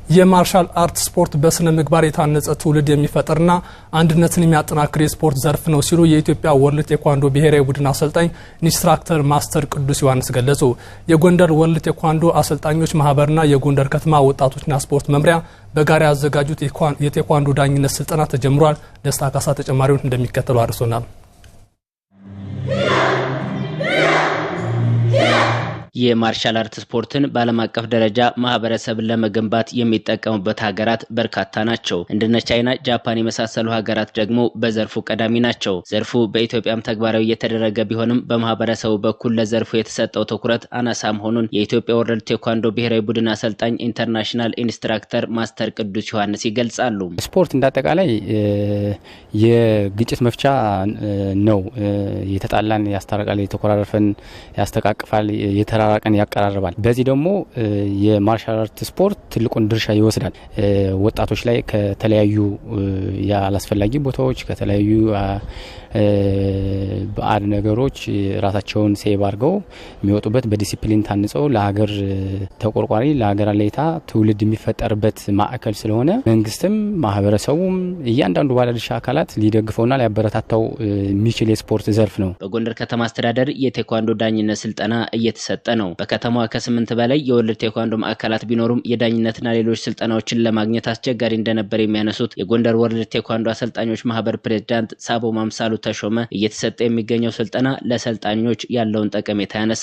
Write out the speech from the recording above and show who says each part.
Speaker 1: የማርሻል አርት ስፖርት በስነ ምግባር የታነጸ ትውልድ የሚፈጥርና አንድነትን የሚያጠናክር የስፖርት ዘርፍ ነው ሲሉ የኢትዮጵያ ወርልድ ቴኳንዶ ብሔራዊ ቡድን አሰልጣኝ ኢንስትራክተር ማስተር ቅዱስ ዮሐንስ ገለጹ። የጎንደር ወርልድ ቴኳንዶ አሰልጣኞች ማህበርና የጎንደር ከተማ ወጣቶችና ስፖርት መምሪያ በጋራ ያዘጋጁት የቴኳንዶ ዳኝነት ስልጠና ተጀምሯል። ደስታ ካሳ ተጨማሪውን እንደሚከተለው አድርሶናል።
Speaker 2: የማርሻል አርት ስፖርትን በዓለም አቀፍ ደረጃ ማህበረሰብን ለመገንባት የሚጠቀሙበት ሀገራት በርካታ ናቸው። እንደነ ቻይና፣ ጃፓን የመሳሰሉ ሀገራት ደግሞ በዘርፉ ቀዳሚ ናቸው። ዘርፉ በኢትዮጵያም ተግባራዊ እየተደረገ ቢሆንም በማህበረሰቡ በኩል ለዘርፉ የተሰጠው ትኩረት አናሳ መሆኑን የኢትዮጵያ ወርልድ ቴኳንዶ ብሔራዊ ቡድን አሰልጣኝ ኢንተርናሽናል ኢንስትራክተር ማስተር ቅዱስ ዮሐንስ ይገልጻሉ።
Speaker 3: ስፖርት እንዳጠቃላይ የግጭት መፍቻ ነው። የተጣላን ያስታርቃል፣ የተኮራረፈን ያስተቃቅፋል፣ የተራራቀን ያቀራርባል። በዚህ ደግሞ የማርሻል አርት ስፖርት ትልቁን ድርሻ ይወስዳል። ወጣቶች ላይ ከተለያዩ ያላስፈላጊ ቦታዎች ከተለያዩ ባዕድ ነገሮች ራሳቸውን ሴቭ አድርገው የሚወጡበት በዲሲፕሊን ታንጸው ለሀገር ተቆርቋሪ ለሀገር አለይታ ትውልድ የሚፈጠርበት ማዕከል ስለሆነ መንግስትም ማህበረሰቡም እያንዳንዱ ባለድርሻ አካላት ሊደግፈውና ሊያበረታታው የሚችል የስፖርት ዘርፍ ነው።
Speaker 2: በጎንደር ከተማ አስተዳደር የቴኳንዶ ዳኝነት ስልጠና እየተሰጠ ነው። በከተማዋ ከ8 በላይ የወርልድ ቴኳንዶ ማዕከላት ቢኖሩም የዳኝነትና ሌሎች ስልጠናዎችን ለማግኘት አስቸጋሪ እንደነበር የሚያነሱት የጎንደር ወርልድ ቴኳንዶ አሰልጣኞች ማህበር ፕሬዝዳንት ሳቦ ማምሳሉ ተሾመ እየተሰጠ የሚገኘው ስልጠና ለሰልጣኞች ያለውን ጠቀሜታ ያነሳል።